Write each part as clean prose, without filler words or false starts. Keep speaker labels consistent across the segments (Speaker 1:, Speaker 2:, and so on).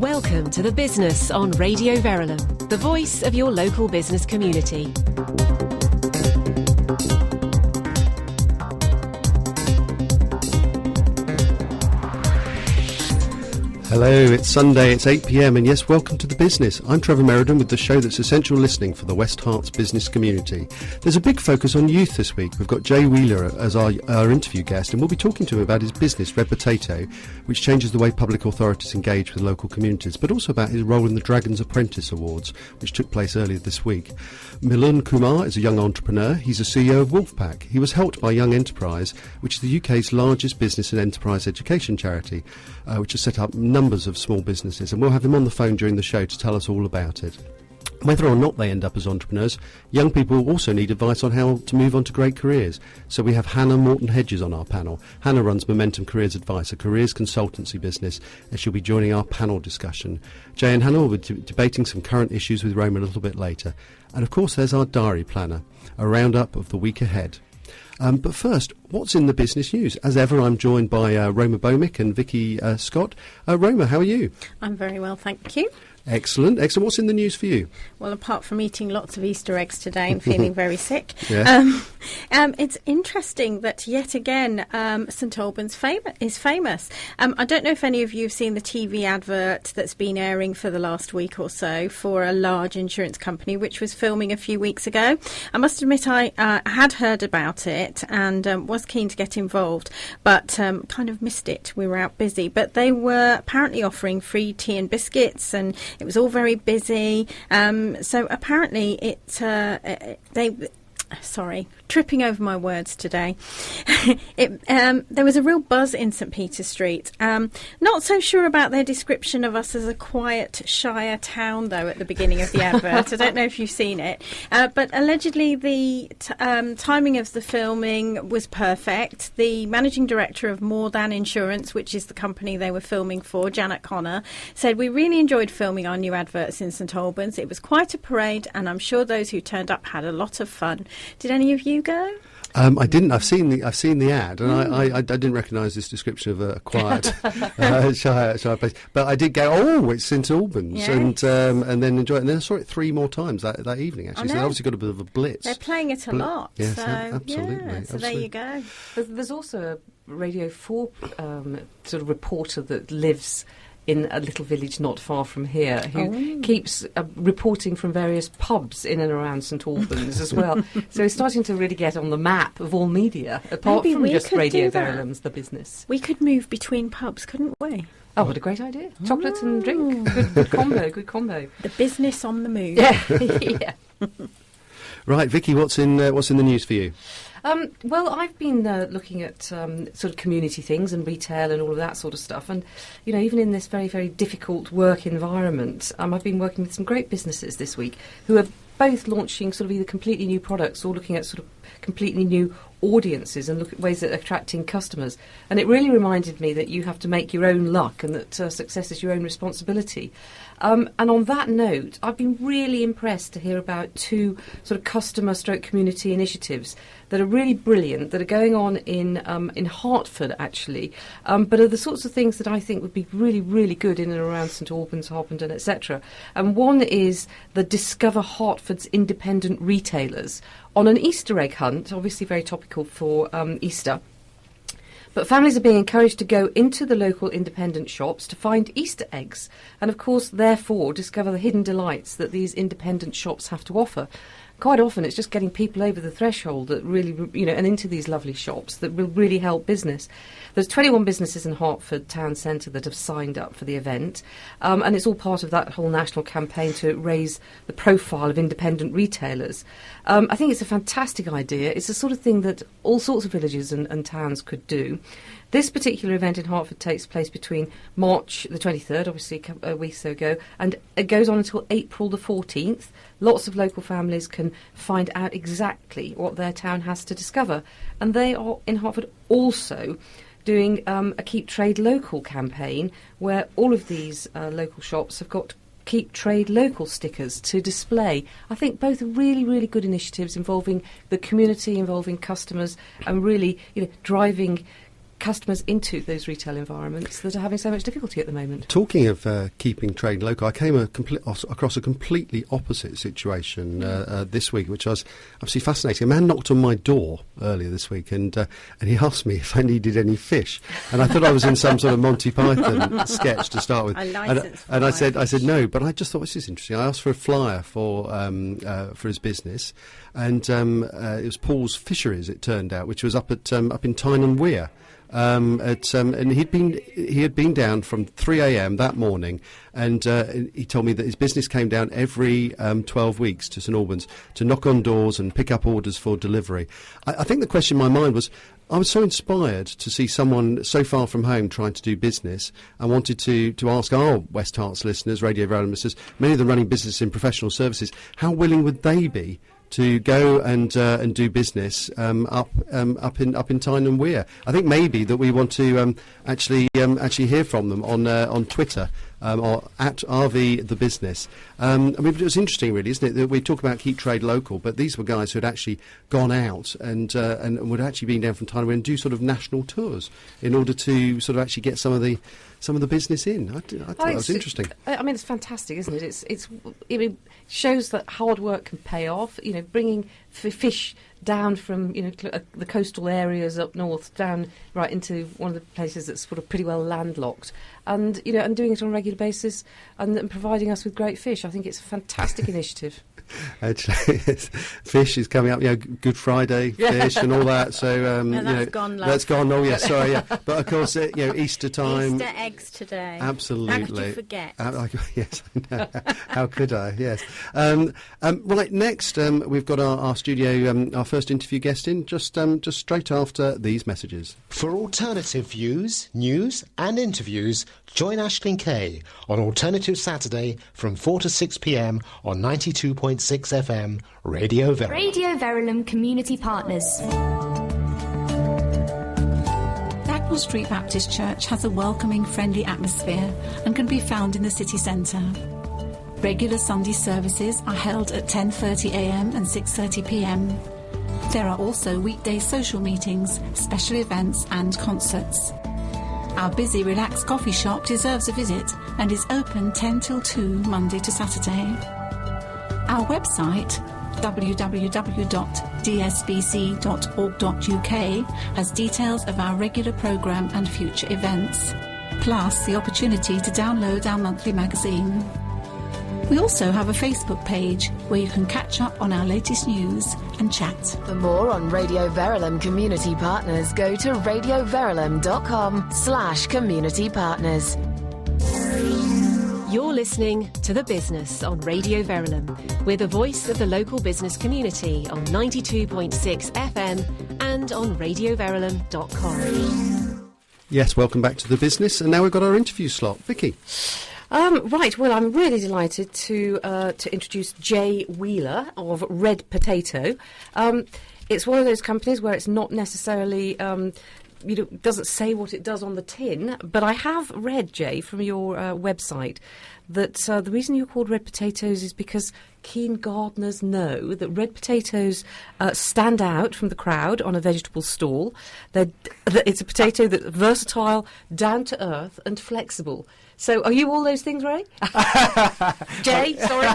Speaker 1: Welcome to The Business on Radio Verulam, the voice of your local business community.
Speaker 2: Hello, it's Sunday, it's 8 p.m, and yes, welcome to The Business. I'm Trevor Merriden with the show that's essential listening for the West Herts business community. There's a big focus on youth this week. We've got Jay Wheeler as our interview guest, and we'll be talking to him about his business, Red Potato, which changes the way public authorities engage with local communities, but also about his role in the Dragon's Apprentice Awards, which took place earlier this week. Milan Kumar is a young entrepreneur. He's a CEO of Wolfpack. He was helped by Young Enterprise, which is the UK's largest business and enterprise education charity, which has set up numbers of small businesses, and we'll have him on the phone during the show to tell us all about it. Whether or not they end up as entrepreneurs, young people also need advice on how to move on to great careers. So we have Hannah Morton-Hedges on our panel. Hannah runs Momentum Careers Advice, a careers consultancy business, and she'll be joining our panel discussion. Jay and Hannah will be debating some current issues with Roma a little bit later. And of course there's our diary planner, a roundup of the week ahead. But first, what's in the business news? As ever, I'm joined by Roma Bhowmick and Vicky Scott. Roma, how are you?
Speaker 3: I'm very well, thank you.
Speaker 2: Excellent. What's in the news for you?
Speaker 3: Well, apart from eating lots of Easter eggs today and feeling very sick,
Speaker 2: yeah.
Speaker 3: It's interesting that yet again St Albans is famous. I don't know if any of you have seen the TV advert that's been airing for the last week or so for a large insurance company which was filming a few weeks ago. I must admit I had heard about it and was keen to get involved, but kind of missed it. We were out busy. But they were apparently offering free tea and biscuits, and it was all very busy. So apparently tripping over my words today. There was a real buzz in St Peter Street. Not so sure about their description of us as a quiet, shyer town, though, at the beginning of the advert. I don't know if you've seen it. But allegedly the timing of the filming was perfect. The managing director of More Than Insurance, which is the company they were filming for, Janet Connor, said, "We really enjoyed filming our new adverts in St Albans. It was quite a parade, and I'm sure those who turned up had a lot of fun." Did any of you go?
Speaker 2: I didn't. I've seen the ad, and I didn't recognise this description of a quiet, shy place. But I did go. Oh, it's St Albans,
Speaker 3: yes.
Speaker 2: and then enjoy it. And then I saw it 3 more times that evening. Actually, so they obviously got a bit of a blitz.
Speaker 3: They're playing it a lot.
Speaker 2: Yes,
Speaker 3: so,
Speaker 2: absolutely.
Speaker 3: Yeah, so
Speaker 2: absolutely.
Speaker 3: there you go.
Speaker 4: There's also a Radio 4 sort of reporter that lives in a little village not far from here, who keeps reporting from various pubs in and around St Albans as well. So it's starting to really get on the map of all media, apart
Speaker 3: Maybe
Speaker 4: from
Speaker 3: we
Speaker 4: just
Speaker 3: could
Speaker 4: Radio
Speaker 3: do that.
Speaker 4: Verulam's The Business.
Speaker 3: We could move between pubs, couldn't we?
Speaker 4: Oh, what a great idea. Chocolate and drink. Good combo.
Speaker 3: The business on the move.
Speaker 4: Yeah.
Speaker 2: Right, Vicky, what's in the news for you?
Speaker 4: Well, I've been looking at sort of community things and retail and all of that sort of stuff. And, you know, even in this very, very difficult work environment, I've been working with some great businesses this week who are both launching sort of either completely new products or looking at sort of completely new audiences and look at ways at attracting customers. And it really reminded me that you have to make your own luck and that success is your own responsibility. And on that note, I've been really impressed to hear about 2 sort of customer/community initiatives that are really brilliant, that are going on in Hertford, actually, but are the sorts of things that I think would be really, really good in and around St Albans, Harpenden, etc. And one is the Discover Hertford's Independent Retailers on an Easter egg hunt, obviously very topical for Easter. But families are being encouraged to go into the local independent shops to find Easter eggs and, of course, therefore discover the hidden delights that these independent shops have to offer. Quite often it's just getting people over the threshold that really, you know, and into these lovely shops that will really help business. There's 21 businesses in Hertford Town Centre that have signed up for the event, and it's all part of that whole national campaign to raise the profile of independent retailers. I think it's a fantastic idea. It's the sort of thing that all sorts of villages and towns could do. This particular event in Hertford takes place between March the 23rd, obviously a week or so ago, and it goes on until April the 14th. Lots of local families can find out exactly what their town has to discover. And they are in Hertford also doing a Keep Trade Local campaign where all of these local shops have got Keep Trade Local stickers to display. I think both are really, really good initiatives involving the community, involving customers, and really, you know, driving customers into those retail environments that are having so much difficulty at the moment.
Speaker 2: Talking of keeping trade local, I came across a completely opposite situation this week, which I was absolutely fascinating. A man knocked on my door earlier this week, and he asked me if I needed any fish, and I thought I was in some sort of Monty Python sketch to start with. And I said no, but I just thought this is interesting. I asked for a flyer for his business, and it was Paul's Fisheries, it turned out, which was up in Tyne and Wear. And he had been down from 3 a.m. that morning, and he told me that his business came down every 12 weeks to St Albans to knock on doors and pick up orders for delivery. I think the question in my mind was, I was so inspired to see someone so far from home trying to do business. I wanted to ask our West Herts listeners, Radio Verulam listeners, many of them running business in professional services, how willing would they be to go and do business up in Tyne and Wear? I think maybe that we want to actually hear from them on Twitter or at RV the Business. I mean, it was interesting, really, isn't it, that we talk about keep trade local, but these were guys who had actually gone out and would actually been down from Tyne and Wear and do sort of national tours in order to sort of actually get some of the business in. I thought that was interesting.
Speaker 4: I mean, it's fantastic, isn't it? It shows that hard work can pay off. You know, bringing fish down from the coastal areas up north down right into one of the places that's sort of pretty well landlocked, and and doing it on a regular basis and providing us with great fish. I think it's a fantastic initiative.
Speaker 2: Actually, fish is coming up. Good Friday fish and all that. So
Speaker 3: that's gone. Love.
Speaker 2: That's gone. Oh yeah, sorry. Yeah, but of course, Easter time.
Speaker 3: Easter eggs today.
Speaker 2: Absolutely.
Speaker 3: How could you forget?
Speaker 2: Yes. How could I? Yes. Right. Next, we've got our studio. Our first interview guest in just straight after these messages.
Speaker 5: For alternative views, news, and interviews, join Aisling Kay on Alternative Saturday from 4 to 6 p.m. on 92.6 FM, Radio Verulam.
Speaker 6: Radio Verulam Community Partners.
Speaker 7: Bracknell Street Baptist Church has a welcoming, friendly atmosphere and can be found in the city centre. Regular Sunday services are held at 10:30 a.m. and 6:30 p.m. There are also weekday social meetings, special events and concerts. Our busy, relaxed coffee shop deserves a visit and is open 10 till 2 Monday to Saturday. Our website, www.dsbc.org.uk, has details of our regular programme and future events, plus the opportunity to download our monthly magazine. We also have a Facebook page where you can catch up on our latest news and chat.
Speaker 8: For more on Radio Verulam Community Partners, go to radioverulam.com/community partners.
Speaker 1: You're listening to The Business on Radio Verulam. We're the voice of the local business community on 92.6 FM and on radioverulam.com.
Speaker 2: Yes, welcome back to The Business, and now we've got our interview slot. Vicky.
Speaker 4: Right, well, I'm really delighted to introduce Jay Wheeler of Red Potato. It's one of those companies where it's not necessarily, doesn't say what it does on the tin, but I have read, Jay, from your website that the reason you're called Red Potatoes is because keen gardeners know that red potatoes stand out from the crowd on a vegetable stall. It's a potato that's versatile, down to earth and flexible. So are you all those things, Ray? Jay, sorry.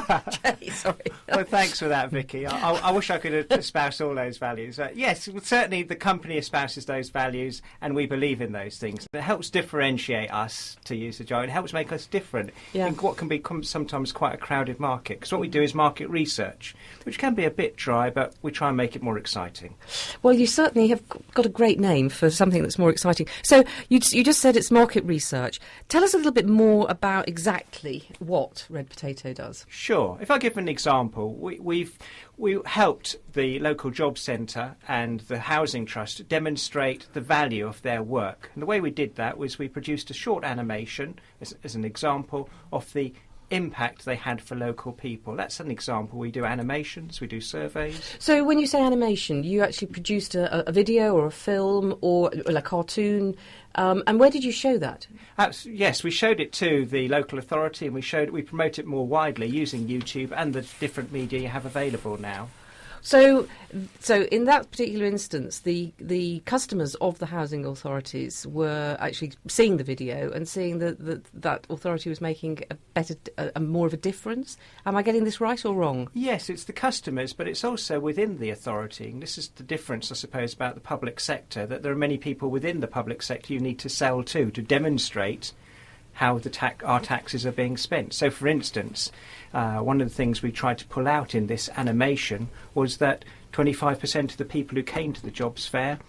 Speaker 9: Well, thanks for that, Vicky. I wish I could espouse all those values. Yes, certainly the company espouses those values and we believe in those things. It helps differentiate us, to use the jargon. It helps make us different in what can be sometimes quite a crowded market. Because what we do is market research, which can be a bit dry, but we try and make it more exciting.
Speaker 4: Well, you certainly have got a great name for something that's more exciting. So you just said it's market research. Tell us a little bit more about exactly what Red Potato does.
Speaker 9: Sure. If I give an example, we helped the local job centre and the housing trust demonstrate the value of their work. And the way we did that was we produced a short animation as an example of the impact they had for local people. That's an example. We do animations, we do surveys.
Speaker 4: So when you say animation, you actually produced a video or a film or a cartoon, and where did you show that?
Speaker 9: Yes, we showed it to the local authority and we promote it more widely using YouTube and the different media you have available now.
Speaker 4: So in that particular instance, the customers of the housing authorities were actually seeing the video and seeing that authority was making a more of a difference. Am I getting this right or wrong?
Speaker 9: Yes, it's the customers, but it's also within the authority. And this is the difference, I suppose, about the public sector, that there are many people within the public sector you need to sell to demonstrate how our taxes are being spent. So, for instance, one of the things we tried to pull out in this animation was that 25% of the people who came to the jobs fair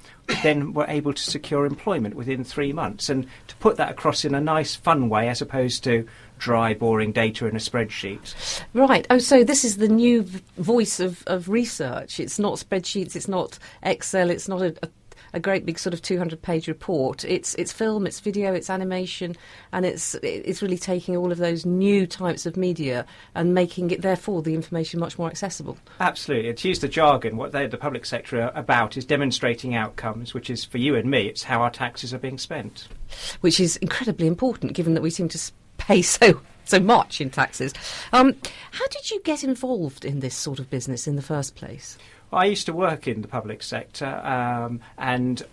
Speaker 9: then were able to secure employment within 3 months. And to put that across in a nice, fun way, as opposed to dry, boring data in a spreadsheet.
Speaker 4: Right. Oh, so this is the new voice of research. It's not spreadsheets, it's not Excel, it's not a great big sort of 200-page report. It's film, it's video, it's animation, and it's really taking all of those new types of media and making it, therefore, the information much more accessible.
Speaker 9: Absolutely. To use the jargon, what the public sector are about is demonstrating outcomes, which is, for you and me, it's how our taxes are being spent.
Speaker 4: Which is incredibly important, given that we seem to pay so much in taxes. How did you get involved in this sort of business in the first place?
Speaker 9: I used to work in the public sector, and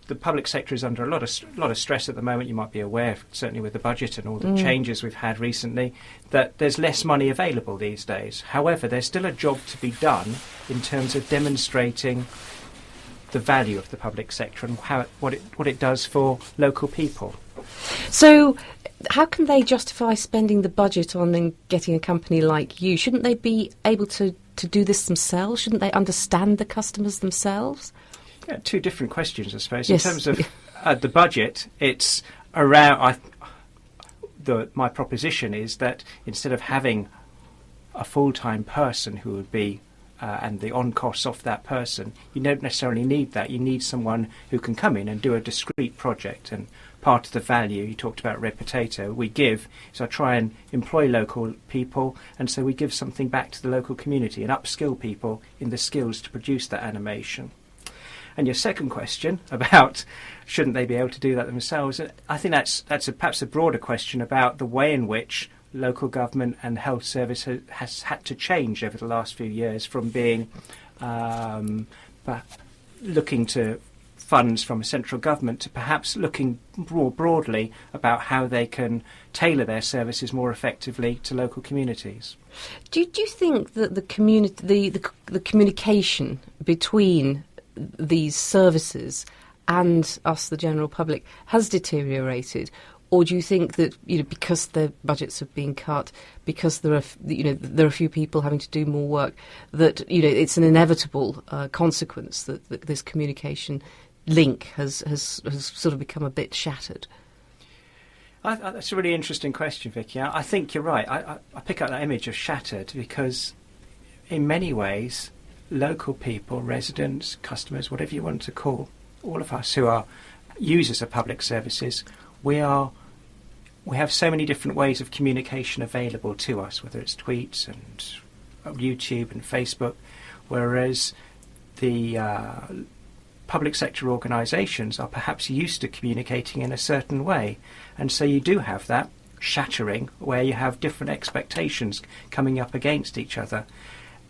Speaker 9: the public sector is under a lot of stress at the moment. You might be aware, certainly with the budget and all the changes we've had recently, that there's less money available these days. However, there's still a job to be done in terms of demonstrating the value of the public sector and what it does for local people.
Speaker 4: So, how can they justify spending the budget on getting a company like you? Shouldn't they be able to do this themselves? Shouldn't they understand the customers themselves?
Speaker 9: Yeah, two different questions, I suppose.
Speaker 4: Yes.
Speaker 9: In terms of the budget, it's around. My proposition is that instead of having a full-time person who would be and the on-costs of that person, you don't necessarily need that. You need someone who can come in and do a discrete project. And part of the value, you talked about red potato, we give is I try and employ local people, and so we give something back to the local community and upskill people in the skills to produce that animation. And your second question about shouldn't they be able to do that themselves, I think that's perhaps a broader question about the way in which local government and health service has had to change over the last few years from being looking to funds from a central government to perhaps looking more broadly about how they can tailor their services more effectively to local communities.
Speaker 4: Do you think that the communication between these services and us, the general public, has deteriorated? Or do you think that, because the budgets have been cut, because there are a few people having to do more work, that it's an inevitable consequence that this communication link has sort of become a bit shattered?
Speaker 9: That's a really interesting question, Vicky. I think you're right. I pick up that image of shattered because, in many ways, local people, residents, customers, whatever you want to call, all of us who are users of public services, we have so many different ways of communication available to us, whether it's tweets and YouTube and Facebook, whereas the public sector organisations are perhaps used to communicating in a certain way. And so you do have that shattering where you have different expectations coming up against each other.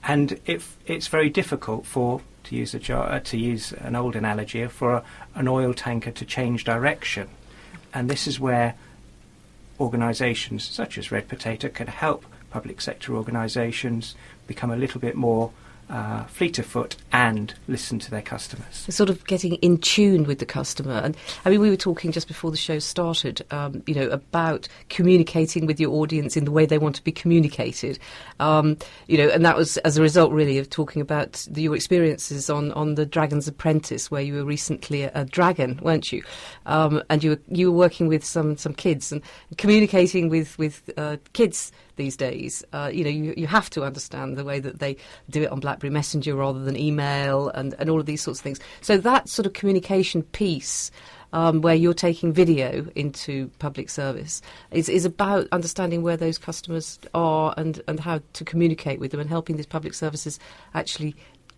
Speaker 9: And it's very difficult to use an old analogy, for an oil tanker to change direction. And this is where organisations such as Red Potato can help public sector organisations become a little bit more fleet of foot and listen to their customers.
Speaker 4: Sort of getting in tune with the customer. And I mean, we were talking just before the show started, about communicating with your audience in the way they want to be communicated. And that was as a result, really, of talking about your experiences on the Dragon's Apprentice, where you were recently a dragon, weren't you? And you were working with some kids and communicating with kids these days. You have to understand the way that they do it on BlackBerry Messenger rather than email and all of these sorts of things. So that sort of communication piece, where you're taking video into public service, is about understanding where those customers are and how to communicate with them and helping these public services actually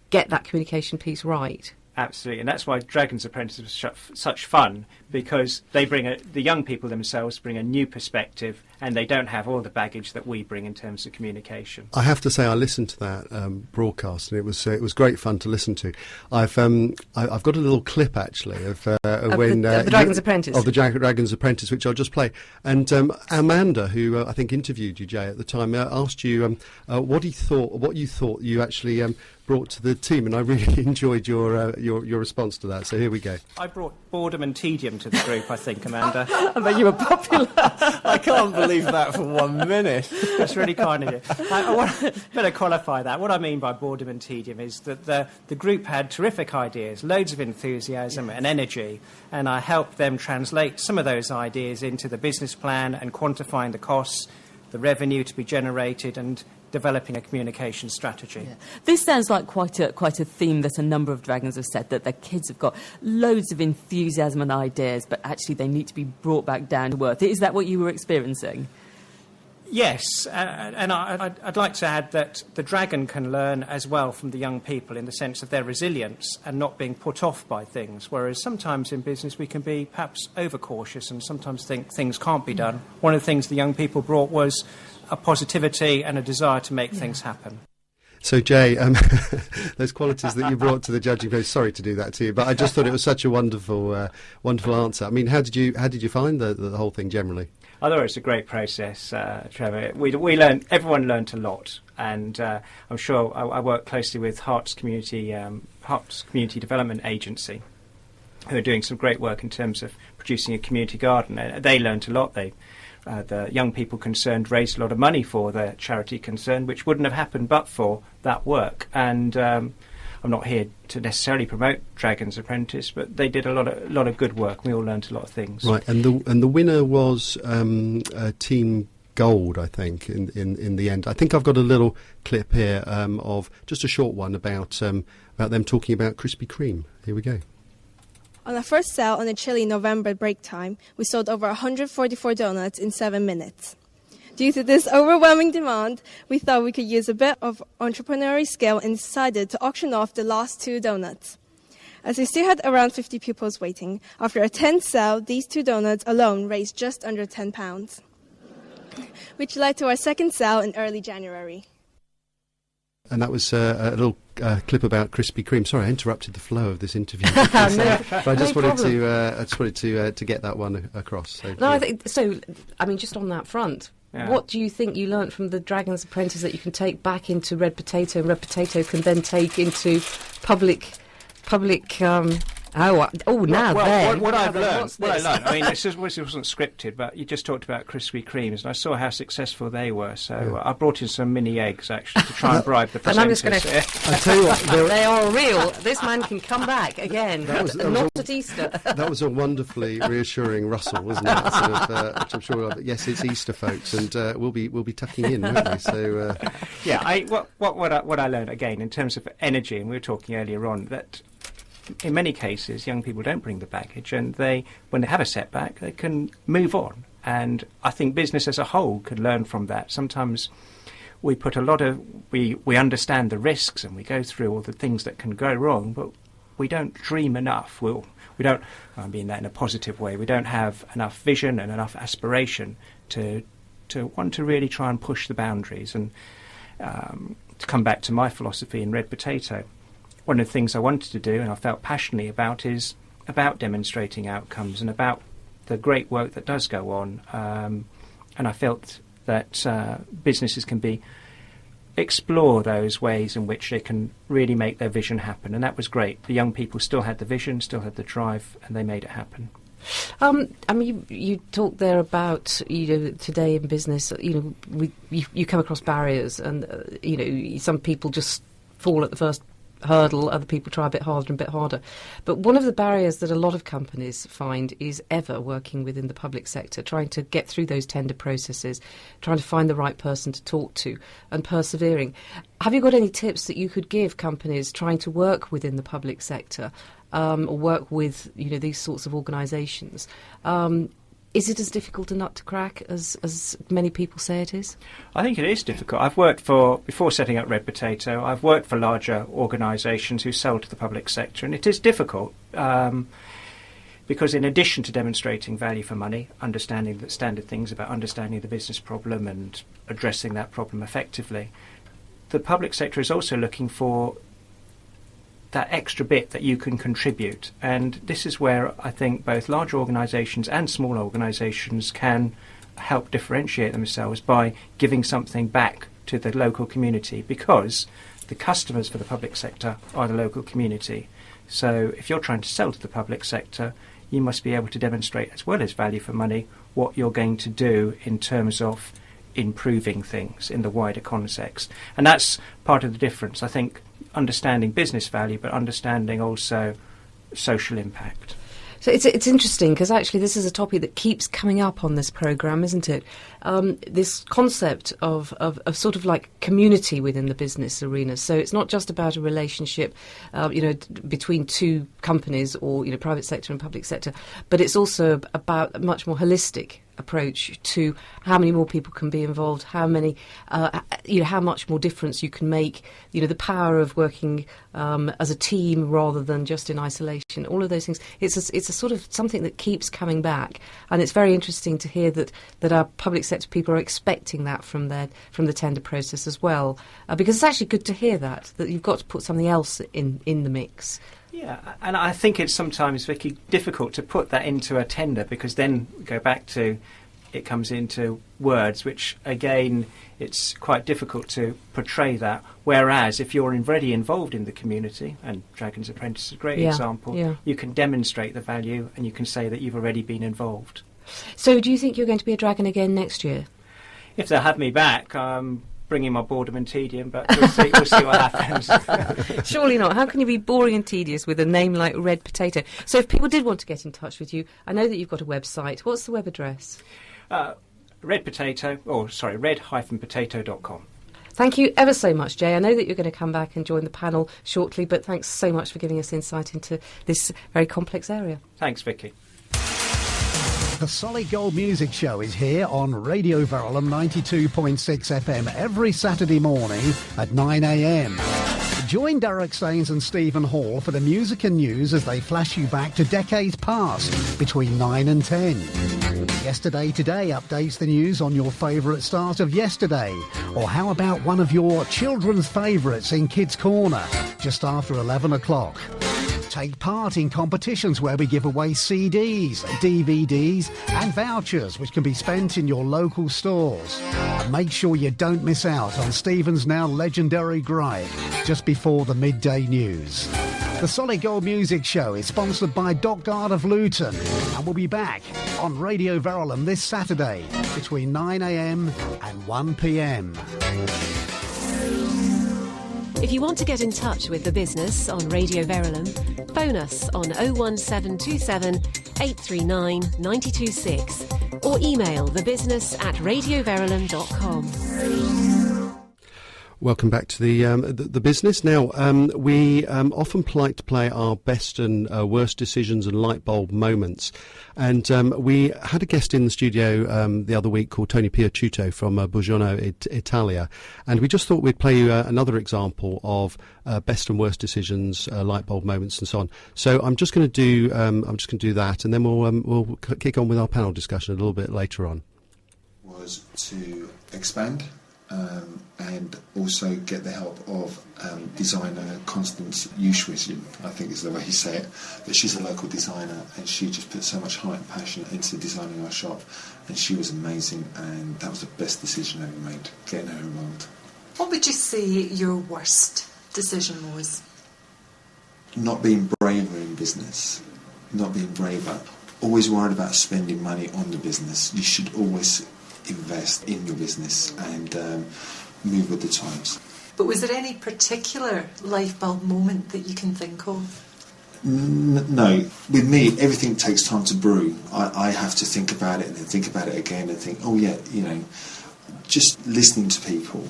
Speaker 4: get that communication piece right.
Speaker 9: Absolutely, and that's why Dragon's Apprentice was such fun, because they bring the young people themselves bring a new perspective, and they don't have all the baggage that we bring in terms of communication.
Speaker 2: I have to say, I listened to that broadcast, and it was great fun to listen to. I've got a little clip actually of when
Speaker 4: the Dragon's Apprentice,
Speaker 2: of the Dragon's Apprentice, which I'll just play. And Amanda, who I think interviewed you, Jay, at the time, asked you what you thought you actually brought to the team, and I really enjoyed your response to that. So here we go.
Speaker 9: I brought boredom and tedium to the group, I think, Amanda.
Speaker 4: I bet you were popular.
Speaker 10: I can't believe that for 1 minute.
Speaker 9: That's really kind of you. I want to better qualify that. What I mean by boredom and tedium is that the group had terrific ideas, loads of enthusiasm and energy, and I helped them translate some of those ideas into the business plan and quantifying the costs, the revenue to be generated, and developing a communication strategy.
Speaker 11: Yeah. This sounds like quite a theme that a number of Dragons have said, that their kids have got loads of enthusiasm and ideas, but actually they need to be brought back down to earth. Is that what you were experiencing?
Speaker 9: Yes, and I'd like to add that the Dragon can learn as well from the young people in the sense of their resilience and not being put off by things, whereas sometimes in business we can be perhaps overcautious and sometimes think things can't be done. One of the things the young people brought was a positivity and a desire to make things happen.
Speaker 2: So, Jay, those qualities that you brought to the judging post, sorry to do that to you, but I just thought it was such a wonderful answer. I mean, how did you find the whole thing generally?
Speaker 9: I thought it was a great process, Trevor. Everyone learned a lot, and I'm sure I work closely with Hearts Community Development Agency, who are doing some great work in terms of producing a community garden. They learned a lot. The young people concerned raised a lot of money for the charity concerned, which wouldn't have happened but for that work. And I'm not here to necessarily promote Dragon's Apprentice, but they did a lot of good work. We all learned a lot of things. Right,
Speaker 2: and the winner was Team Gold, I think, in the end. I think I've got a little clip here of just a short one about them talking about Krispy Kreme. Here we go.
Speaker 12: On our first sale on a chilly November break time, we sold over 144 donuts in 7 minutes. Due to this overwhelming demand, we thought we could use a bit of entrepreneurial skill and decided to auction off the last 2 donuts. As we still had around 50 pupils waiting, after a 10th sale, these 2 donuts alone raised just under £10, which led to our second sale in early January.
Speaker 2: And that was a little clip about Krispy Kreme. Sorry, I interrupted the flow of this interview. But I just wanted to get that one across. So,
Speaker 4: no, I think so. I mean, just on that front, what do you think you learnt from the Dragon's Apprentice that you can take back into Red Potato, and Red Potato can then take into public? What I learned. I
Speaker 9: mean, this wasn't scripted, but you just talked about Krispy Kremes, and I saw how successful they were. So I brought in some mini eggs actually to try and bribe the presenters.
Speaker 4: And I'm just going to. I tell you what, they are real. This man can come back again. Not at Easter.
Speaker 2: That was a wonderfully reassuring rustle, wasn't it? Sort of, which I'm sure. Yes, it's Easter, folks, and we'll be tucking in, won't we? So
Speaker 9: what I learned again in terms of energy, and we were talking earlier on that. In many cases, young people don't bring the baggage, and when they have a setback, they can move on. And I think business as a whole could learn from that. Sometimes we put we understand the risks and we go through all the things that can go wrong, but we don't dream enough. We don't. I mean that in a positive way. We don't have enough vision and enough aspiration to want to really try and push the boundaries. And to come back to my philosophy in Red Potato. One of the things I wanted to do, and I felt passionately about, is about demonstrating outcomes and about the great work that does go on. And I felt that businesses can explore those ways in which they can really make their vision happen. And that was great. The young people still had the vision, still had the drive, and they made it happen.
Speaker 4: I mean, you talked there about today in business. You come across barriers, and some people just fall at the first hurdle, other people try a bit harder and a bit harder. But one of the barriers that a lot of companies find is ever working within the public sector, trying to get through those tender processes, trying to find the right person to talk to and persevering. Have you got any tips that you could give companies trying to work within the public sector or work with these sorts of organisations Is it as difficult a nut to crack as many people say it is?
Speaker 9: I think it is difficult. Before setting up Red Potato, I've worked for larger organisations who sell to the public sector, and it is difficult because in addition to demonstrating value for money, understanding the standard things about understanding the business problem and addressing that problem effectively, the public sector is also looking for that extra bit that you can contribute. And this is where I think both large organisations and small organisations can help differentiate themselves by giving something back to the local community, because the customers for the public sector are the local community. So if you're trying to sell to the public sector, you must be able to demonstrate, as well as value for money, what you're going to do in terms of improving things in the wider context. And that's part of the difference. I think understanding business value, but understanding also social impact.
Speaker 4: So it's interesting, because actually this is a topic that keeps coming up on this programme, isn't it? This concept of sort of like community within the business arena. So it's not just about a relationship, between two companies or, private sector and public sector, but it's also about a much more holistic approach to how many more people can be involved, how much more difference you can make, the power of working as a team rather than just in isolation, all of those things. It's a sort of something that keeps coming back, and it's very interesting to hear that our public sector people are expecting that from the tender process as well, because it's actually good to hear that you've got to put something else in the mix.
Speaker 9: Yeah, and I think it's sometimes, Vicky, difficult to put that into a tender, because then we go back to it comes into words, which again, it's quite difficult to portray that. Whereas if you're already involved in the community, and Dragon's Apprentice is a great example, you can demonstrate the value and you can say that you've already been involved.
Speaker 4: So do you think you're going to be a dragon again next year?
Speaker 9: If they'll have me back, bringing my boredom and tedium, but we'll see what happens.
Speaker 4: Surely not. How can you be boring and tedious with a name like Red Potato? So if people did want to get in touch with you, I know that you've got a website. What's the web address? red-potato.com. Thank you ever so much, Jay. I know that you're going to come back and join the panel shortly, but thanks so much for giving us insight into this very complex area.
Speaker 9: Thanks, Vicky.
Speaker 13: The Solid Gold Music Show is here on Radio Verulam 92.6 FM every Saturday morning at 9 a.m. Join Derek Staines and Stephen Hall for the music and news as they flash you back to decades past between 9 and 10. Yesterday Today updates the news on your favourite stars of yesterday. Or how about one of your children's favourites in Kids Corner just after 11 o'clock? Take part in competitions where we give away CDs, DVDs and vouchers which can be spent in your local stores. And make sure you don't miss out on Stephen's now legendary gripe just before the midday news. The Solid Gold Music Show is sponsored by Dockguard of Luton and we'll be back on Radio Verulam this Saturday between 9 a.m. and 1 p.m.
Speaker 1: If you want to get in touch with the business on Radio Verulam, phone us on 01727 839 926 or email thebusiness@radioverulam.com.
Speaker 2: Welcome back to the business. Now, we often like to play our best and worst decisions and light bulb moments. And we had a guest in the studio the other week called Tony Piaciuto from Buongiorno Italia. And we just thought we'd play you another example of best and worst decisions, light bulb moments and so on. So I'm just going to do that, and then we'll kick on with our panel discussion a little bit later on.
Speaker 14: Was to expand. And also get the help of designer Constance Ushwiz, I think is the way you say it, that she's a local designer and she just put so much heart and passion into designing our shop, and she was amazing, and that was the best decision I ever made, getting her involved.
Speaker 15: What would you say your worst decision was?
Speaker 14: Not being braver in business, not being braver, always worried about spending money on the business. You should always invest in your business and move with the times.
Speaker 15: But was there any particular light bulb moment that you can think of?
Speaker 14: No. With me, everything takes time to brew. I have to think about it and then think about it again and think, oh yeah, just listening to people.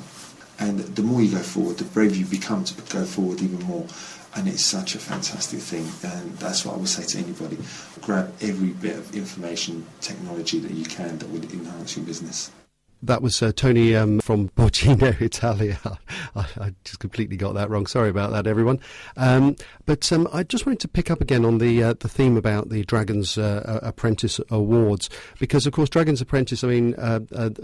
Speaker 14: And the more you go forward, the braver you become to go forward even more. And it's such a fantastic thing, and that's what I would say to anybody. Grab every bit of information, technology that you can that would enhance your business.
Speaker 2: That was Tony from Borgino Italia. I just completely got that wrong. Sorry about that, everyone. But I just wanted to pick up again on the theme about the Dragons Apprentice Awards, because, of course, Dragons Apprentice, I mean,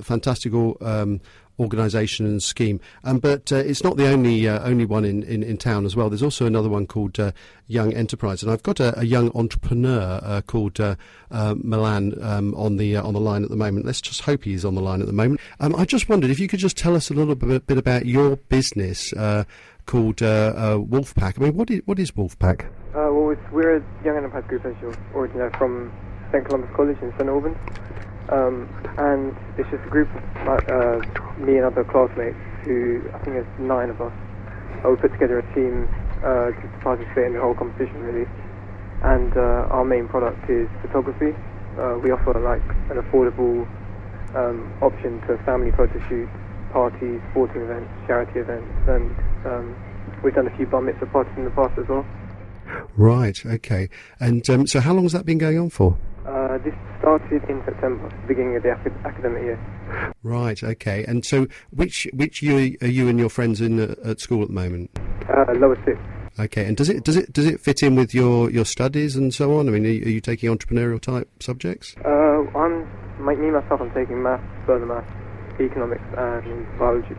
Speaker 2: fantastical organisation and scheme, but it's not the only one in town as well. There's also another one called Young Enterprise, and I've got a young entrepreneur called Milan on the line at the moment. Let's just hope he's on the line at the moment. I just wondered if you could just tell us a little bit about your business called Wolfpack. I mean, what is Wolfpack?
Speaker 16: Well, we're a young enterprise group, as you're already know, from St Columbus College in St Albans. And it's just a group of me and other classmates who, I think there's 9 of us. We put together a team to participate in the whole competition, really. And our main product is photography. We offer like an affordable option to family photo shoots, parties, sporting events, charity events, and we've done a few bar mitzvah parties in the past as well.
Speaker 2: Right, okay. And so how long has that been going on for?
Speaker 16: This started in September, beginning of the academic year.
Speaker 2: Right, okay. And so which year are you and your friends in at school at the moment?
Speaker 16: Lower 6.
Speaker 2: Okay, and does it fit in with your studies and so on? I mean, are you taking entrepreneurial type subjects?
Speaker 16: Myself, I'm taking maths, further maths, economics, and biology.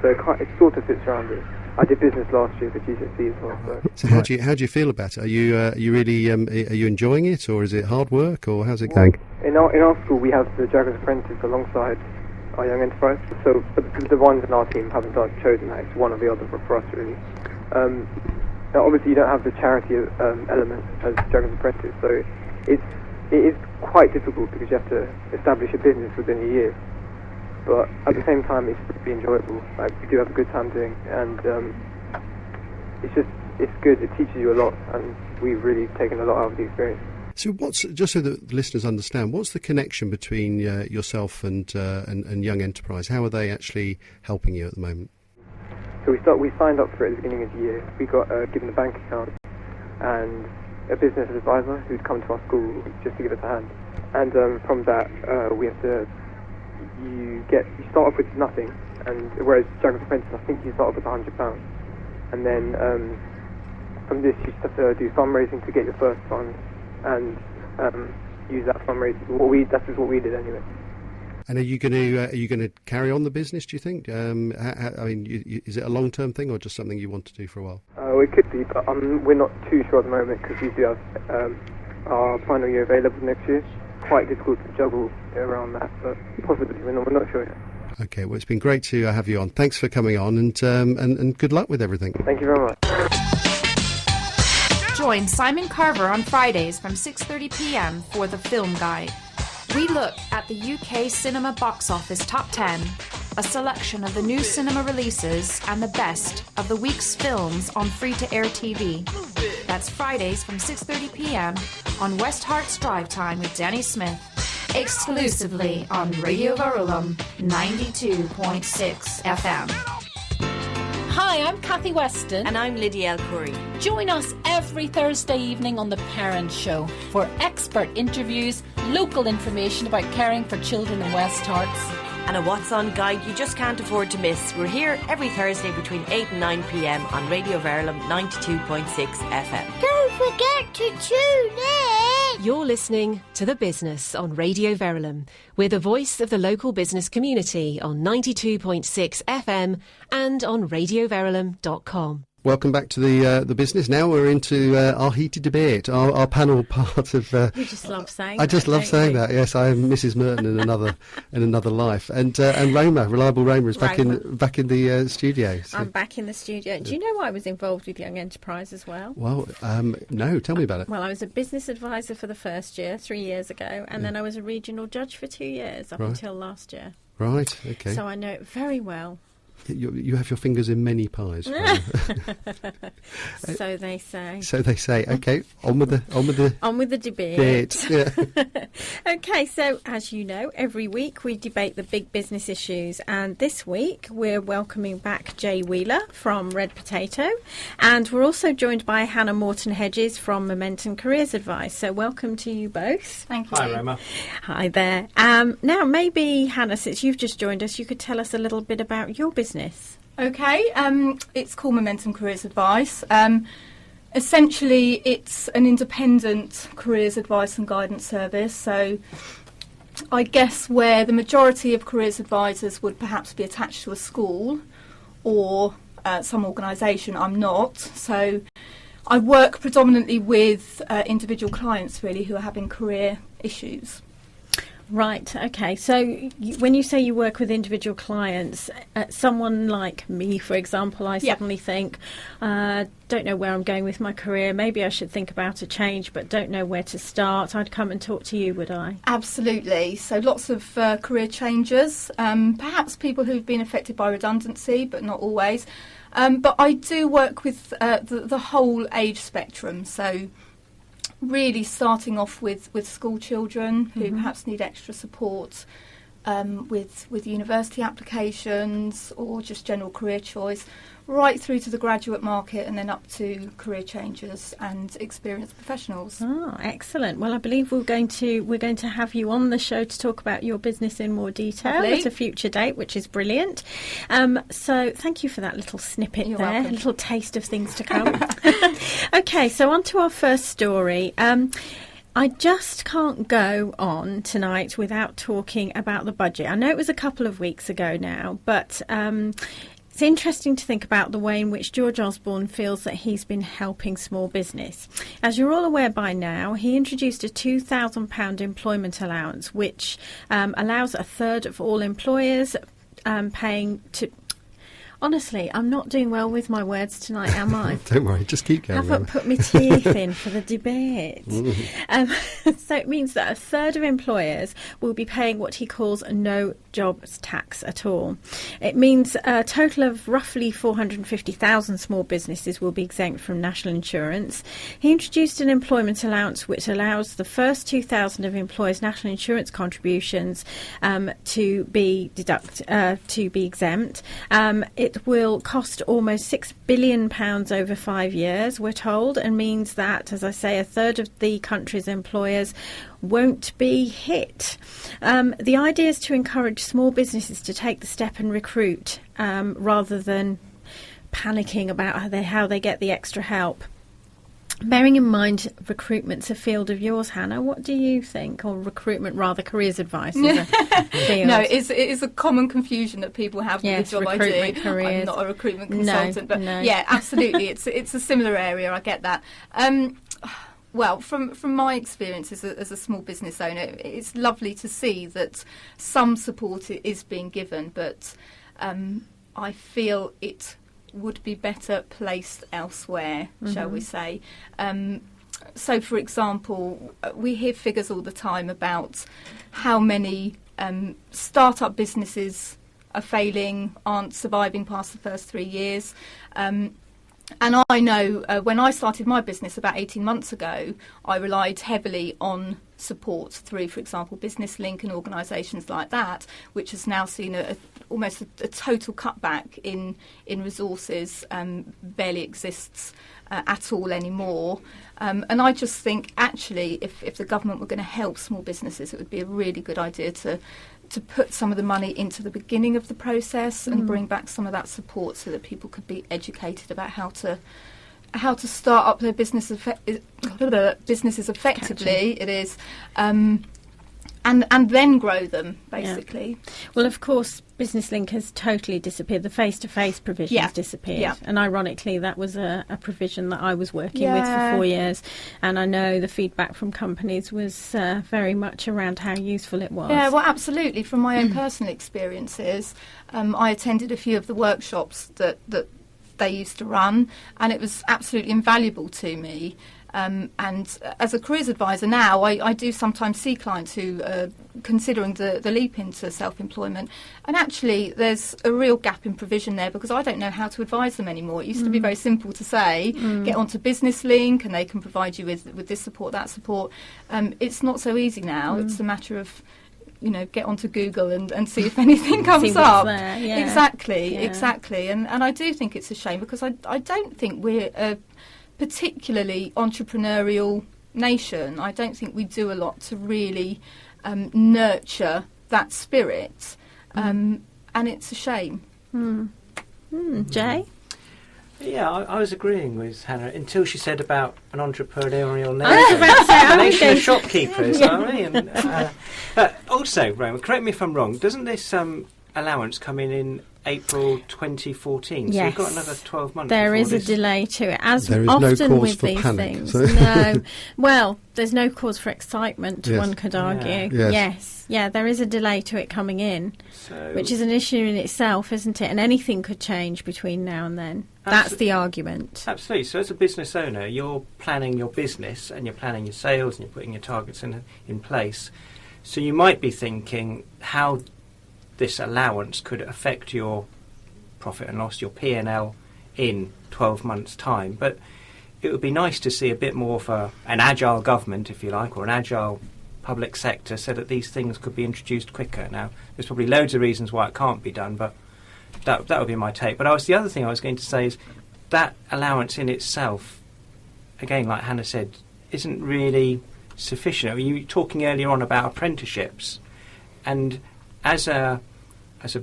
Speaker 16: So it sort of fits around it. I did business last year for GCSE as well.
Speaker 2: So how do you feel about it? Are you really are you enjoying it, or is it hard work, or how's it going?
Speaker 16: In our school, we have the Dragons Apprentice alongside our Young Enterprise. So the ones in our team haven't chosen that. It's one or the other for us, really. Now, obviously, you don't have the charity element as Dragons Apprentice, so it is quite difficult because you have to establish a business within a year. But at the same time, it's really enjoyable. Like, we do have a good time doing, and it's good. It teaches you a lot, and we've really taken a lot out of the experience.
Speaker 2: So, just so that the listeners understand, what's the connection between yourself and Young Enterprise? How are they actually helping you at the moment?
Speaker 16: So we signed up for it at the beginning of the year. We got given a bank account and a business advisor who'd come to our school just to give us a hand. And from that, we have to. You start off with nothing, and whereas Dragons Apprentice, I think you start off with £100, and then from this you just have to do fundraising to get your first fund, and use that fundraising. That is what we did anyway.
Speaker 2: And are you going to carry on the business? Do you think? I mean, is it a long-term thing or just something you want to do for a while?
Speaker 16: It could be, but we're not too sure at the moment because we do have our final year available next year. Quite difficult to juggle around that, but possibly we're not sure yet.
Speaker 2: Okay, well, it's been great to have you on. Thanks for coming on, and good luck with everything.
Speaker 16: Thank you very much.
Speaker 6: Join Simon Carver on Fridays from 6:30 p.m. for The Film Guide. We look at the UK cinema box office top 10, a selection of the new cinema releases and the best of the week's films on free-to-air TV. That's Fridays from 6:30 p.m. on West Hart's Drive Time with Danny Smith, exclusively on Radio Verulam 92.6 FM.
Speaker 17: Hi, I'm Kathy Weston.
Speaker 18: And I'm Lydia El-Khoury.
Speaker 17: Join us every Thursday evening on The Parent Show for expert interviews, local information about caring for children in West Harts,
Speaker 18: and a What's On guide you just can't afford to miss. We're here every Thursday between 8 and 9 p.m. on Radio Verulam 92.6 FM.
Speaker 19: Don't forget to tune in!
Speaker 1: You're listening to The Business on Radio Verulam. We're the voice of the local business community on 92.6 FM and on radioverulam.com.
Speaker 2: Welcome back to the business. Now we're into our heated debate, our panel part of.
Speaker 3: You just love saying.
Speaker 2: I just love saying that. Yes, I am Mrs. Merton in another life, and Roma, reliable Roma, is back in the studio. So.
Speaker 3: I'm back in the studio. Do you know why I was involved with Young Enterprise as well?
Speaker 2: Well, no. Tell me about it.
Speaker 3: Well, I was a business advisor for the first year, 3 years ago, and then I was a regional judge for 2 years up until last year.
Speaker 2: Right. Okay.
Speaker 3: So I know it very well.
Speaker 2: You have your fingers in many pies.
Speaker 3: So they say.
Speaker 2: So they say. Okay, on with the
Speaker 3: debate.
Speaker 2: Yeah.
Speaker 3: Okay, so as you know, every week we debate the big business issues, and this week we're welcoming back Jay Wheeler from Red Potato, and we're also joined by Hannah Morton-Hedges from Momentum Careers Advice. So welcome to you both.
Speaker 17: Thank you.
Speaker 9: Hi, Roma.
Speaker 3: Hi there. Now, maybe Hannah, since you've just joined us, you could tell us a little bit about your business.
Speaker 20: Okay, it's called Momentum Careers Advice. Essentially, it's an independent careers advice and guidance service. So I guess where the majority of careers advisors would perhaps be attached to a school or some organisation, I'm not. So I work predominantly with individual clients, really, who are having career issues.
Speaker 3: Right, okay. So when you say you work with individual clients, someone like me, for example, I suddenly think, don't know where I'm going with my career, maybe I should think about a change, but don't know where to start. I'd come and talk to you, would I?
Speaker 20: Absolutely. So lots of career changes, perhaps people who've been affected by redundancy, but not always. But I do work with the whole age spectrum, so really starting off with school children who perhaps need extra support with university applications or just general career choice, right through to the graduate market and then up to career changers and experienced professionals.
Speaker 3: Oh, excellent. Well, I believe we're going to have you on the show to talk about your business in more detail at a future date, which is brilliant. So thank you for that little snippet. You're welcome. A little taste of things to come. Okay, so on to our first story. I just can't go on tonight without talking about the budget. I know it was a couple of weeks ago now, but it's interesting to think about the way in which George Osborne feels that he's been helping small business. As you're all aware by now, he introduced a £2,000 employment allowance, which allows a third of all employers paying to... Honestly, I'm not doing well with my words tonight, am I?
Speaker 2: Don't worry, just keep going.
Speaker 3: I haven't put my teeth in for the debate. So it means that a third of employers will be paying what he calls no jobs tax at all. It means a total of roughly 450,000 small businesses will be exempt from national insurance. He introduced an employment allowance which allows the first 2,000 of employers' national insurance contributions to be exempt. It will cost almost £6 billion over 5 years, we're told, and means that, as I say, a third of the country's employers won't be hit. The idea is to encourage small businesses to take the step and recruit rather than panicking about how they get the extra help. Bearing in mind recruitment's a field of yours, Hannah, what do you think? Or recruitment, rather, careers advice is a field.
Speaker 20: No, it is a common confusion that people have with the job I do.
Speaker 3: Careers.
Speaker 20: I'm not a recruitment consultant, but yeah, absolutely, it's a similar area. I get that. Well, from my experience as a small business owner, it's lovely to see that some support is being given, but I feel it would be better placed elsewhere, shall we say. So, for example, we hear figures all the time about how many start-up businesses are failing, aren't surviving past the first 3 years. And I know when I started my business about 18 months ago, I relied heavily on support through, for example, Business Link and organisations like that, which has now seen almost a total cutback in resources, barely exists at all anymore. And I just think, actually, if the government were going to help small businesses, it would be a really good idea to put some of the money into the beginning of the process and bring back some of that support so that people could be educated about how to start up their businesses effectively. It is, and then grow them, basically.
Speaker 3: Yeah. Well, of course, Business Link has totally disappeared. The face-to-face provisions disappeared. Yeah. And ironically, that was a provision that I was working with for 4 years. And I know the feedback from companies was very much around how useful it was.
Speaker 20: Yeah, well, absolutely. From my own personal experiences, I attended a few of the workshops that they used to run, and it was absolutely invaluable to me. And as a careers advisor now, I do sometimes see clients who are considering the leap into self-employment. And actually, there's a real gap in provision there because I don't know how to advise them anymore. It used to be very simple to say, get onto Business Link and they can provide you with this support, that support. It's not so easy now. It's a matter of, get onto Google and see if anything comes up.
Speaker 3: There, yeah.
Speaker 20: Exactly. And I do think it's a shame because I don't think we're a particularly entrepreneurial nation. I don't think we do a lot to really nurture that spirit. And it's a shame.
Speaker 3: Jay?
Speaker 9: Yeah, I was agreeing with Hannah until she said about an entrepreneurial nation.
Speaker 3: I was about to say,
Speaker 9: nation of shopkeepers, aren't we? But also, Roma, correct me if I'm wrong, doesn't this allowance come in April 2014? So you've got another 12 months.
Speaker 3: There is a delay to it, as
Speaker 2: there is
Speaker 3: often
Speaker 2: no cause
Speaker 3: with
Speaker 2: for
Speaker 3: these
Speaker 2: panic,
Speaker 3: things.
Speaker 2: so.
Speaker 3: No, well, there's no cause for excitement.
Speaker 2: Yes.
Speaker 3: One could argue.
Speaker 2: Yes.
Speaker 3: Yeah, there is a delay to it coming in, which is an issue in itself, isn't it? And anything could change between now and then. That's the argument.
Speaker 9: Absolutely. So as a business owner, you're planning your business and you're planning your sales and you're putting your targets in place. So you might be thinking how this allowance could affect your profit and loss, your P&L in 12 months' time. But it would be nice to see a bit more of an agile government, if you like, or an agile public sector so that these things could be introduced quicker. Now, there's probably loads of reasons why it can't be done, but that would be my take. But the other thing I was going to say is that allowance in itself, again, like Hannah said, isn't really sufficient. I mean, you were talking earlier on about apprenticeships, and as a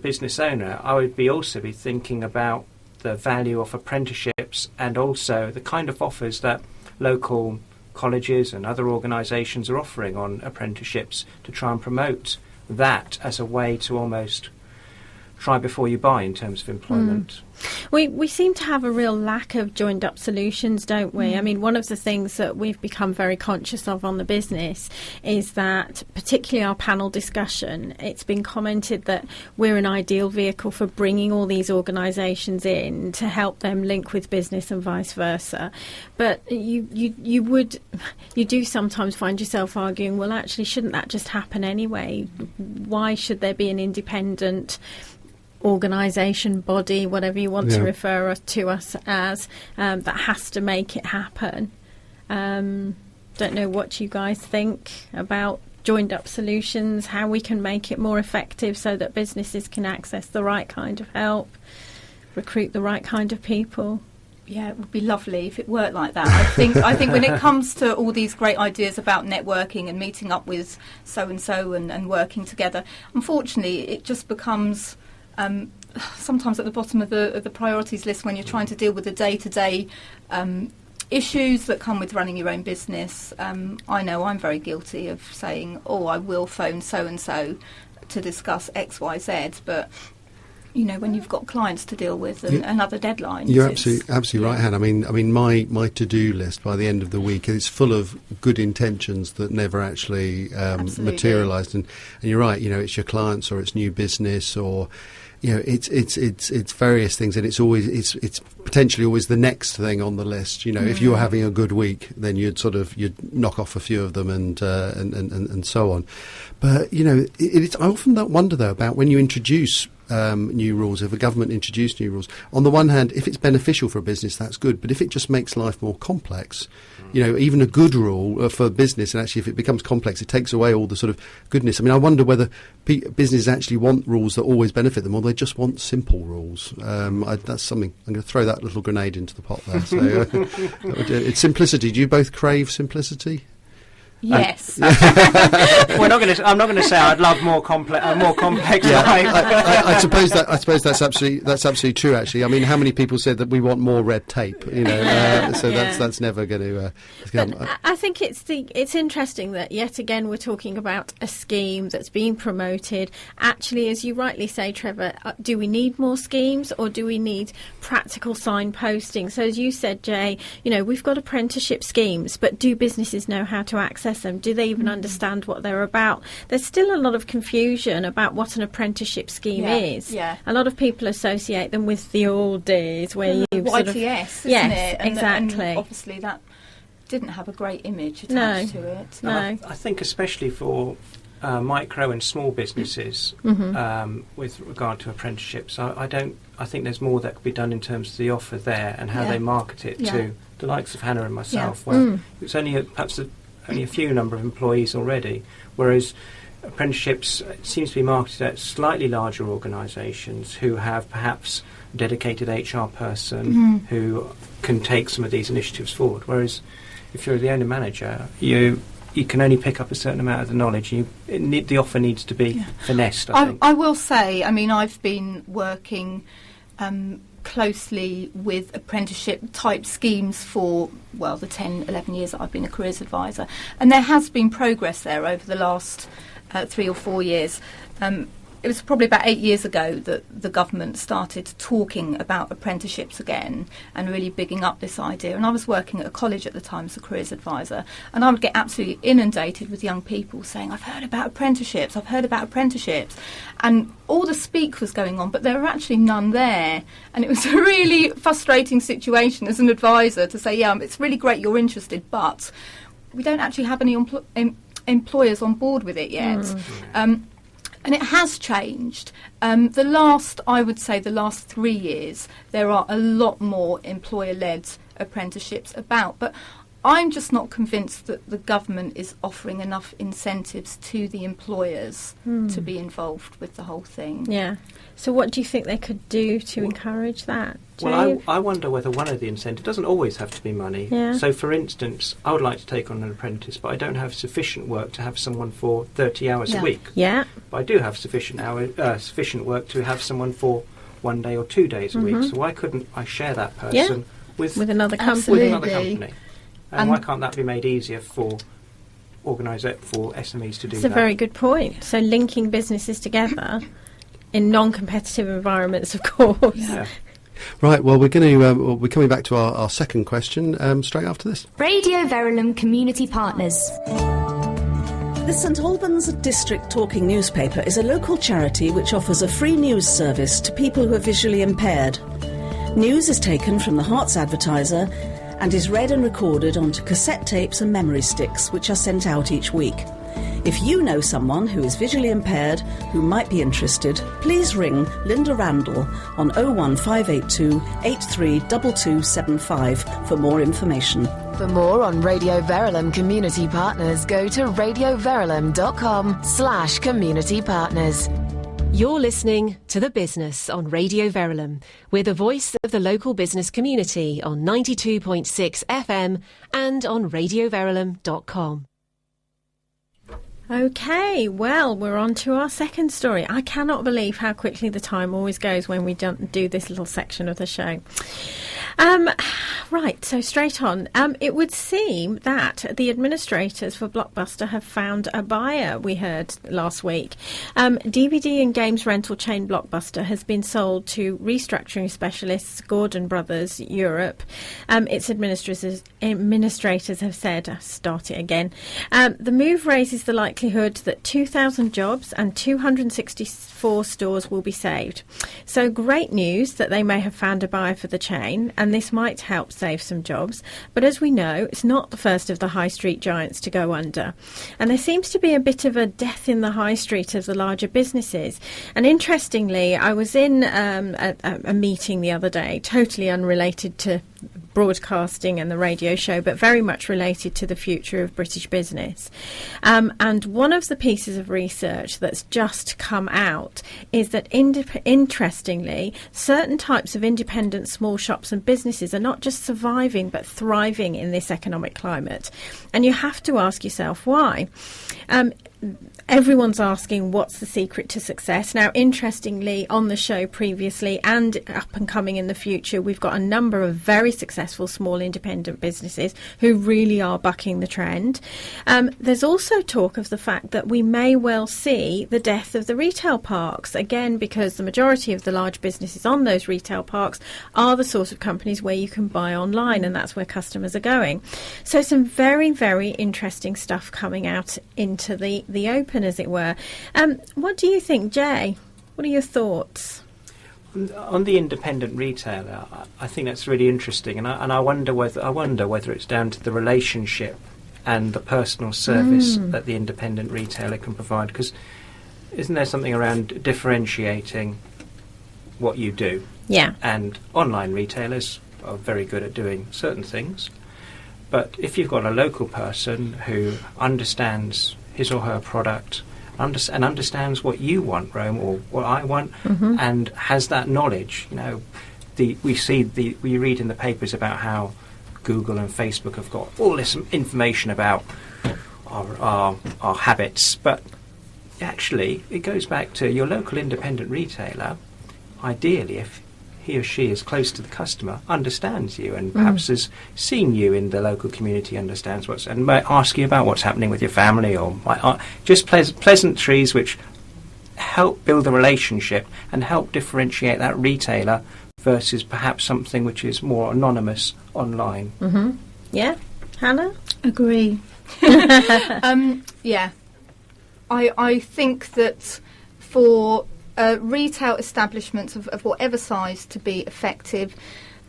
Speaker 9: business owner, I would also be thinking about the value of apprenticeships and also the kind of offers that local colleges and other organisations are offering on apprenticeships to try and promote that as a way to almost try before you buy in terms of employment.
Speaker 3: We seem to have a real lack of joined up solutions, don't we? I mean, one of the things that we've become very conscious of on the business is that, particularly our panel discussion, it's been commented that we're an ideal vehicle for bringing all these organisations in to help them link with business and vice versa. But you do sometimes find yourself arguing, well, actually, shouldn't that just happen anyway? Why should there be an independent organisation, body, whatever you want to refer to us as, that has to make it happen? Don't know what you guys think about joined up solutions, how we can make it more effective so that businesses can access the right kind of help, recruit the right kind of people.
Speaker 20: Yeah, it would be lovely if it worked like that. I think when it comes to all these great ideas about networking and meeting up with so-and-so and working together, unfortunately it just becomes sometimes at the bottom of the priorities list when you're trying to deal with the day-to-day issues that come with running your own business. I know I'm very guilty of saying, I will phone so-and-so to discuss X, Y, Z, but when you've got clients to deal with and other deadlines.
Speaker 2: You're absolutely right, Hannah. I mean, my to-do list by the end of the week is full of good intentions that never actually materialised. And you're right. It's your clients or it's new business or it's various things, and it's potentially always the next thing on the list. If you're having a good week, then you'd knock off a few of them and so on. But I often wonder though about when you introduce new rules, if a government introduced new rules. On the one hand, if it's beneficial for a business, that's good. But if it just makes life more complex, even a good rule for business, and actually if it becomes complex, it takes away all the sort of goodness. I mean, I wonder whether businesses actually want rules that always benefit them, or they just want simple rules. That's something. I'm going to throw that little grenade into the pot there. So, it's simplicity. Do you both crave simplicity?
Speaker 20: Yes.
Speaker 9: I'm not going to say I'd love more complex.
Speaker 2: Yeah, I suppose that's absolutely true. Actually, I mean, how many people said that we want more red tape? That's never going to.
Speaker 3: But I think it's interesting that yet again we're talking about a scheme that's being promoted. Actually, as you rightly say, Trevor, do we need more schemes or do we need practical signposting? So as you said, Jay, we've got apprenticeship schemes, but do businesses know how to access them? Do they even understand what they're about? There's still a lot of confusion about what an apprenticeship scheme is.
Speaker 20: Yeah.
Speaker 3: A lot of people associate them with the old days where you
Speaker 20: YTS, isn't it?
Speaker 3: Exactly.
Speaker 20: And obviously that didn't have a great image attached to it.
Speaker 3: No.
Speaker 9: I think especially for micro and small businesses, with regard to apprenticeships, I think there's more that could be done in terms of the offer there and how they market it to the likes of Hannah and myself, where it's only perhaps only a few number of employees already, whereas apprenticeships seems to be marketed at slightly larger organisations who have perhaps a dedicated HR person who can take some of these initiatives forward. Whereas if you're the owner manager, you can only pick up a certain amount of the knowledge. The offer needs to be finessed, I think.
Speaker 20: I will say, I mean, I've been working closely with apprenticeship type schemes for, well, the 10, 11 years that I've been a careers advisor. And there has been progress there over the last 3 or 4 years. It was probably about 8 years ago that the government started talking about apprenticeships again and really bigging up this idea. And I was working at a college at the time as a careers advisor, and I would get absolutely inundated with young people saying, I've heard about apprenticeships, and all the speak was going on, but there were actually none there. And it was a really frustrating situation as an advisor to say, yeah, it's really great you're interested, but we don't actually have any employers on board with it yet. And it has changed. I would say the last 3 years, there are a lot more employer-led apprenticeships about. But I'm just not convinced that the government is offering enough incentives to the employers to be involved with the whole thing.
Speaker 3: Yeah. So what do you think they could do to encourage that?
Speaker 9: Well, I wonder whether one of the incentives doesn't always have to be money.
Speaker 3: Yeah.
Speaker 9: So, for instance, I would like to take on an apprentice, but I don't have sufficient work to have someone for 30 hours a week.
Speaker 3: Yeah.
Speaker 9: But I do have sufficient work to have someone for 1 day or 2 days a week. So why couldn't I share that person with
Speaker 3: another company?
Speaker 9: And why can't that be made easier for SMEs to do that?
Speaker 3: That's a very good point. So linking businesses together in non-competitive environments, of course.
Speaker 20: Yeah.
Speaker 2: Right, well, we're going to we're coming back to our second question straight after this.
Speaker 21: Radio Verulam Community Partners.
Speaker 22: The St Albans District Talking newspaper is a local charity which offers a free news service to people who are visually impaired. News is taken from the Hearts Advertiser and is read and recorded onto cassette tapes and memory sticks, which are sent out each week. If you know someone who is visually impaired who might be interested, please ring Linda Randall on 01582 832275 for more information.
Speaker 8: For more on Radio Verulam Community Partners, go to radioverulam.com/community partners.
Speaker 1: You're listening to The Business on Radio Verulam. We're the voice of the local business community on 92.6 FM and on radioverulam.com.
Speaker 3: Okay, well, we're on to our second story. I cannot believe how quickly the time always goes when we do this little section of the show. Right, so straight on. It would seem that the administrators for Blockbuster have found a buyer, we heard last week. DVD and games rental chain Blockbuster has been sold to restructuring specialists Gordon Brothers Europe. Its administrators have said, start it again. The move raises the likelihood that 2,000 jobs and 264 stores will be saved. So great news that they may have found a buyer for the chain, and this might help save some jobs. But as we know, it's not the first of the high street giants to go under. And there seems to be a bit of a death in the high street of the larger businesses. And interestingly, I was in a meeting the other day, totally unrelated to broadcasting and the radio show, but very much related to the future of British business. And one of the pieces of research that's just come out is that, interestingly, certain types of independent small shops and businesses are not just surviving but thriving in this economic climate. And you have to ask yourself why. Everyone's asking what's the secret to success. Now, interestingly, on the show previously and up and coming in the future, we've got a number of very successful small independent businesses who really are bucking the trend. There's also talk of the fact that we may well see the death of the retail parks, again, because the majority of the large businesses on those retail parks are the sort of companies where you can buy online, and that's where customers are going. So some very, very interesting stuff coming out into the open, as it were. What do you think, Jay? What are your thoughts?
Speaker 9: on the independent retailer, I think that's really interesting, and I wonder whether it's down to the relationship and the personal service that the independent retailer can provide. Because isn't there something around differentiating what you do?
Speaker 3: Yeah.
Speaker 9: And online retailers are very good at doing certain things, but if you've got a local person who understands his or her product and understands what you want, Rome, or what I want, and has that knowledge, we read in the papers about how Google and Facebook have got all this information about our habits, but actually it goes back to your local independent retailer. Ideally, if he or she is close to the customer, understands you, and perhaps has seen you in the local community, understands and might ask you about what's happening with your family, or just pleasantries which help build a relationship and help differentiate that retailer versus perhaps something which is more anonymous online.
Speaker 3: Yeah, Hannah?
Speaker 20: Agree. Yeah. I think that for retail establishments of whatever size to be effective,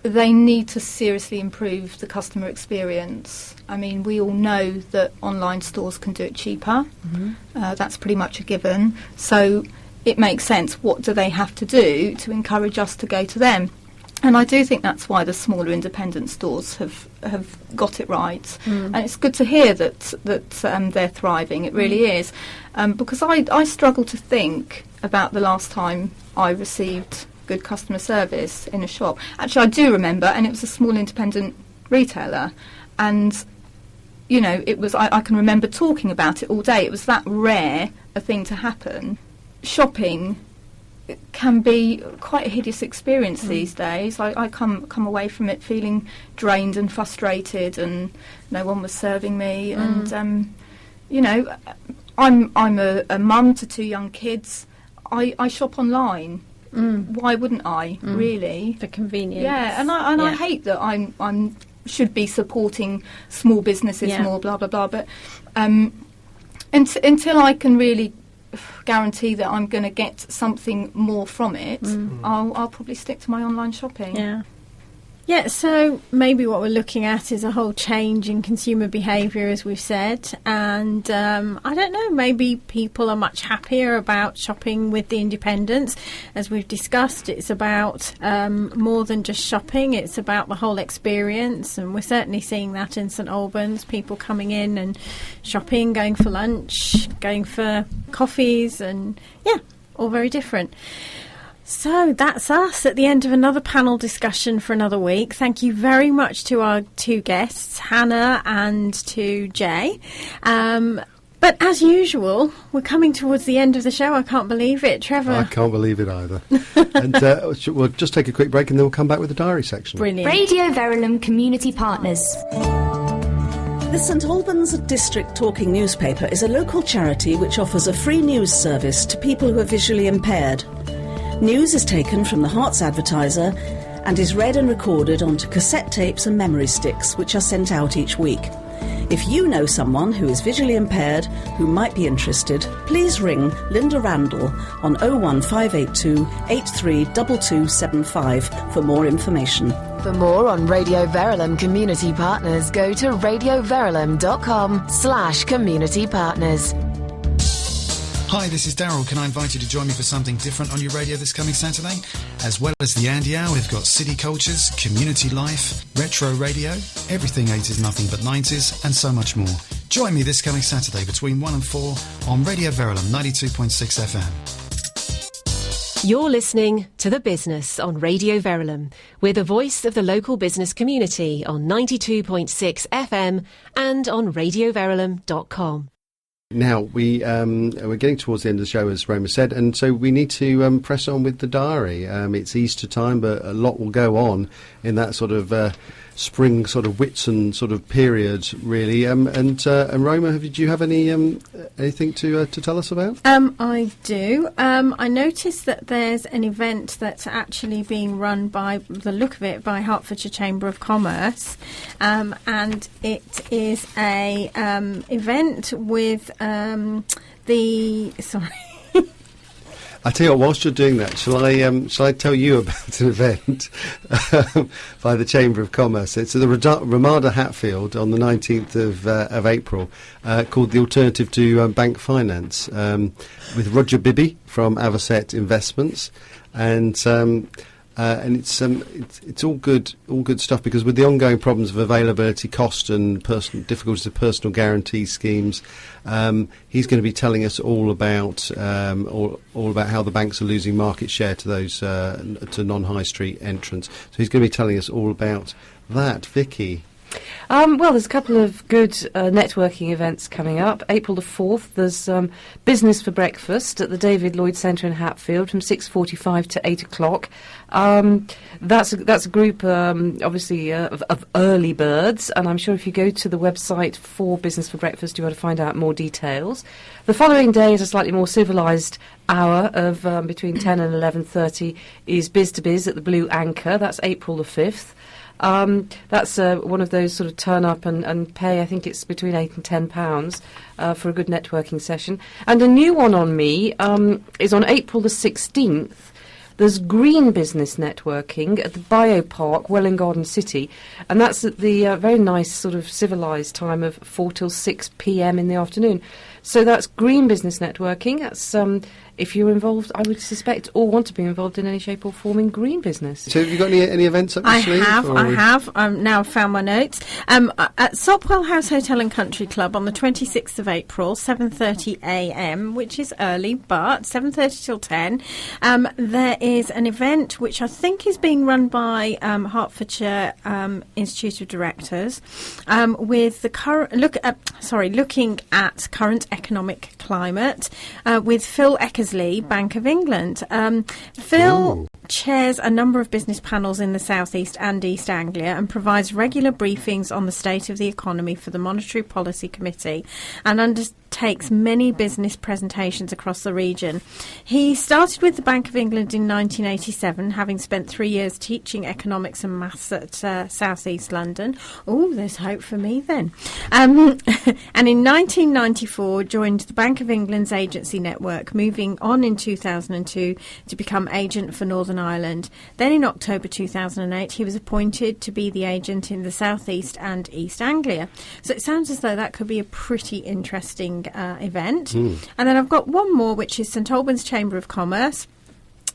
Speaker 20: they need to seriously improve the customer experience. I mean, we all know that online stores can do it cheaper. That's pretty much a given. So it makes sense. What do they have to do to encourage us to go to them? And I do think that's why the smaller independent stores have got it right. And it's good to hear that they're thriving. It really is. Because I struggle to think about the last time I received good customer service in a shop. Actually, I do remember, and it was a small independent retailer. And, it was I can remember talking about it all day. It was that rare a thing to happen. Shopping can be quite a hideous experience these days. I come away from it feeling drained and frustrated, and no one was serving me. And I'm a mum to 2 young kids. I shop online. Why wouldn't I? Really,
Speaker 3: for convenience.
Speaker 20: Yeah, and I hate that I'm should be supporting small businesses more. Blah blah blah. But until I can really guarantee that I'm going to get something more from it, I'll probably stick to my online shopping.
Speaker 3: Yeah, so maybe what we're looking at is a whole change in consumer behaviour, as we've said, and I don't know, maybe people are much happier about shopping with the independents. As we've discussed, it's about more than just shopping, it's about the whole experience, and we're certainly seeing that in St Albans, people coming in and shopping, going for lunch, going for coffees, and all very different. So that's us at the end of another panel discussion for another week. Thank you very much to our 2 guests, Hannah and to Jay. But as usual, we're coming towards the end of the show. I can't believe it. Trevor?
Speaker 2: I can't believe it either. And we'll just take a quick break and then we'll come back with the diary section.
Speaker 21: Brilliant. Radio Verulam Community Partners.
Speaker 22: The St Albans District Talking newspaper is a local charity which offers a free news service to people who are visually impaired. News is taken from the Hearts Advertiser and is read and recorded onto cassette tapes and memory sticks, which are sent out each week. If you know someone who is visually impaired who might be interested, please ring Linda Randall on 01582 832275 for more information.
Speaker 8: For more on Radio Verulam Community Partners, go to radioverulam.com/community partners.
Speaker 5: Hi, this is Daryl. Can I invite you to join me for something different on your radio this coming Saturday? As well as the Andy Hour, we've got City Cultures, Community Life, Retro Radio, Everything 80s, Nothing But 90s, and so much more. Join me this coming Saturday between 1 and 4 on Radio Verulam 92.6 FM.
Speaker 1: You're listening to The Business on Radio Verulam. We're the voice of the local business community on 92.6 FM and on radioverulam.com.
Speaker 2: Now, we're getting towards the end of the show, as Roma said, and so we need to press on with the diary. It's Easter time, but a lot will go on in that sort of spring sort of Whitsun sort of period, really. And Roma, do you have anything to tell us about?
Speaker 3: I do. I noticed that there's an event that's actually being run by the look of it by Hertfordshire Chamber of Commerce, and it is a event with
Speaker 2: I tell you what, whilst you're doing that, shall I tell you about an event by the Chamber of Commerce? It's at the Ramada Hatfield on the 19th of April, called The Alternative to Bank Finance, with Roger Bibby from Avocet Investments, and it's all good stuff, because with the ongoing problems of availability, cost, and difficulties of personal guarantee schemes, he's going to be telling us all about how the banks are losing market share to those to non-high street entrants. So he's going to be telling us all about that. Vicky.
Speaker 4: Well, there's a couple of good networking events coming up. April the 4th, there's Business for Breakfast at the David Lloyd Centre in Hatfield from 6:45 to 8 o'clock. That's a group, obviously, of early birds, and I'm sure if you go to the website for Business for Breakfast, you'll be able to find out more details. The following day is a slightly more civilised hour of between 10 and 11:30 is Biz to Biz at the Blue Anchor. That's April the 5th. That's one of those sort of turn up and pay, I think it's between £8 and £10 for a good networking session. And a new one on me is on April the 16th. There's Green Business Networking at the Biopark, Welwyn Garden City, and that's at the very nice sort of civilised time of 4 till 6 p.m. in the afternoon. So that's Green Business Networking. That's if you're involved, I would suspect, or want to be involved in any shape or form in green business.
Speaker 2: So have you got any events up your sleeve?
Speaker 3: I have. Now I've found my notes. At Sopwell House Hotel and Country Club on the 26th of April, 7:30 a.m., which is early, but 7:30 till 10, there is an event which I think is being run by Hertfordshire Institute of Directors, with the looking at current economic climate, with Phil Eckersley, Bank of England. Phil chairs a number of business panels in the South East and East Anglia and provides regular briefings on the state of the economy for the Monetary Policy Committee and undertakes many business presentations across the region. He started with the Bank of England in 1987, having spent 3 years teaching economics and maths at South East London. Oh, there's hope for me then. And in 1994 joined the Bank of England's agency network, moving on in 2002 to become agent for Northern Ireland. Then in October 2008 he was appointed to be the agent in the South East and East Anglia. So it sounds as though that could be a pretty interesting event. And then I've got one more, which is St Albans Chamber of Commerce.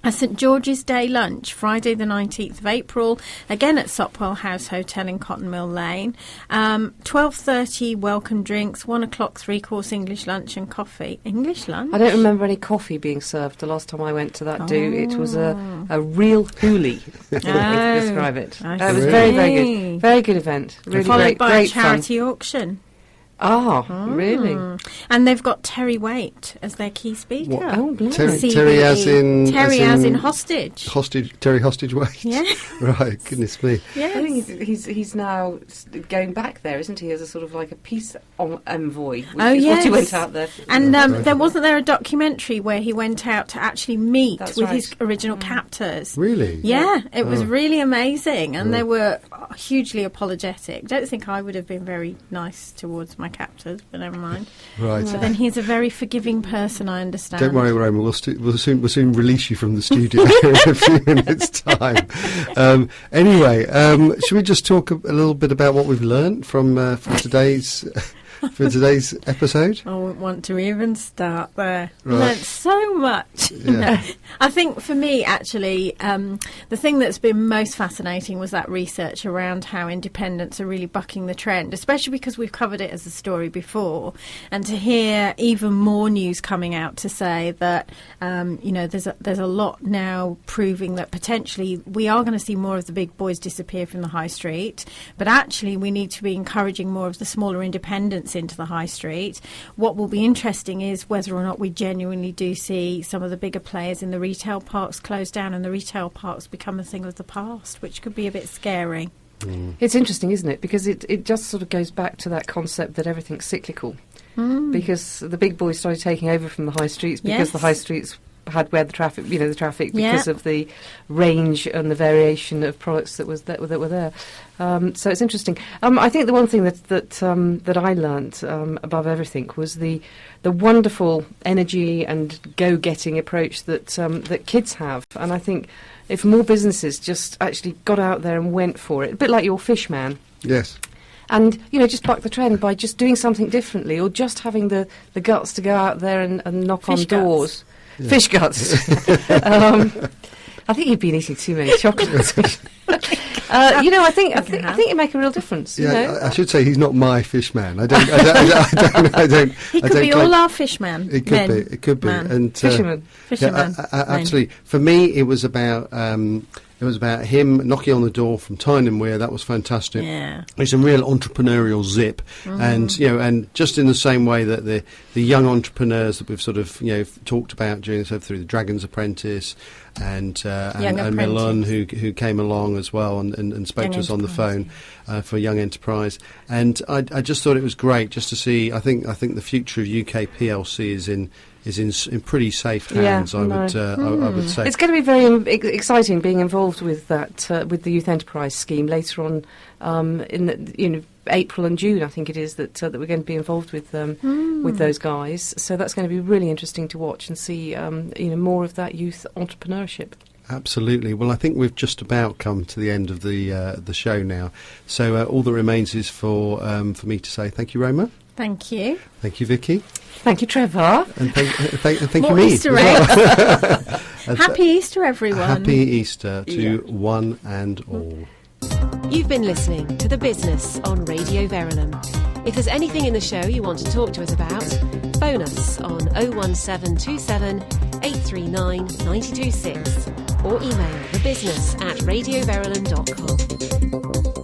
Speaker 3: A St George's Day lunch, Friday the 19th of April, again at Sopwell House Hotel in Cotton Mill Lane. 12:30 welcome drinks, 1 o'clock 3-course English lunch and coffee. English lunch?
Speaker 4: I don't remember any coffee being served the last time I went to that do. It was a real hoolie, to describe it. It was very, very good. Very good event. Really
Speaker 3: Followed by
Speaker 4: great
Speaker 3: a charity
Speaker 4: fun.
Speaker 3: Auction.
Speaker 4: Really?
Speaker 3: And they've got Terry Waite as their key speaker.
Speaker 2: What? Oh, Terry as in
Speaker 3: hostage.
Speaker 2: Terry Hostage Waite.
Speaker 3: Yeah.
Speaker 2: Right, goodness me.
Speaker 3: Yes.
Speaker 4: I think he's now going back there, isn't he, as a sort of like a peace envoy. What he went out there.
Speaker 3: And wasn't there a documentary where he went out to actually meet his original captors?
Speaker 2: Really?
Speaker 3: Yeah, it was really amazing, and they were hugely apologetic. Don't think I would have been very nice towards my captors, but never mind.
Speaker 2: Right.
Speaker 3: But then he's a very forgiving person, I understand.
Speaker 2: Don't worry, Roma. We'll soon release you from the studio in a few minutes' time. Anyway, should we just talk a little bit about what we've learned from today's episode?
Speaker 3: I wouldn't want to even start there.
Speaker 2: Right.
Speaker 3: Learned so much.
Speaker 2: Yeah.
Speaker 3: I think for me, actually, the thing that's been most fascinating was that research around how independents are really bucking the trend, especially because we've covered it as a story before, and to hear even more news coming out to say that there's a lot now proving that potentially we are going to see more of the big boys disappear from the high street, but actually we need to be encouraging more of the smaller independents into the high street. What will be interesting is whether or not we genuinely do see some of the bigger players in the retail parks close down and the retail parks become a thing of the past, which could be a bit scary.
Speaker 4: It's interesting, isn't it? Because it just sort of goes back to that concept that everything's cyclical. Because the big boys started taking over from the high streets because the high streets had the traffic, the traffic because of the range and the variation of products that were there. So it's interesting. I think the one thing that I learnt above everything was the wonderful energy and go-getting approach that kids have, and I think if more businesses just actually got out there and went for it, a bit like your fish man.
Speaker 2: Yes.
Speaker 4: And, just buck the trend by just doing something differently, or just having the guts to go out there and knock on doors.
Speaker 2: Yeah.
Speaker 4: Fish guts. I think you've been eating too many chocolates. I think you make a real difference.
Speaker 2: Yeah, I should say he's not my fish man. I don't.
Speaker 3: He could be all our fish man.
Speaker 2: It could be. And
Speaker 4: fisherman.
Speaker 2: Actually, for me, it was about him knocking on the door from Tyne and Wear. That was fantastic.
Speaker 3: Yeah.
Speaker 2: There's some real entrepreneurial zip, and just in the same way that the young entrepreneurs that we've sort of talked about through the Dragon's Apprentice and Milan who came along as well and spoke to us on the phone for Young Enterprise, and I just thought it was great just to see. I think the future of UK PLC is in pretty safe hands. I would say
Speaker 4: it's going to be very exciting being involved with that with the Youth Enterprise Scheme later on in April and June. I think it is that we're going to be involved with those guys. So that's going to be really interesting to watch and see more of that youth entrepreneurship.
Speaker 2: Absolutely. Well, I think we've just about come to the end of the show now. So all that remains is for me to say thank you, Roma.
Speaker 3: Thank you.
Speaker 2: Thank you, Vicky.
Speaker 4: Thank you, Trevor.
Speaker 2: And thank you,
Speaker 3: More
Speaker 2: me.
Speaker 3: Easter eggs. Happy Easter, everyone.
Speaker 2: Happy Easter to one and all.
Speaker 1: You've been listening to The Business on Radio Verulam. If there's anything in the show you want to talk to us about, phone us on 01727 839 926 or email thebusiness@radioverulam.com.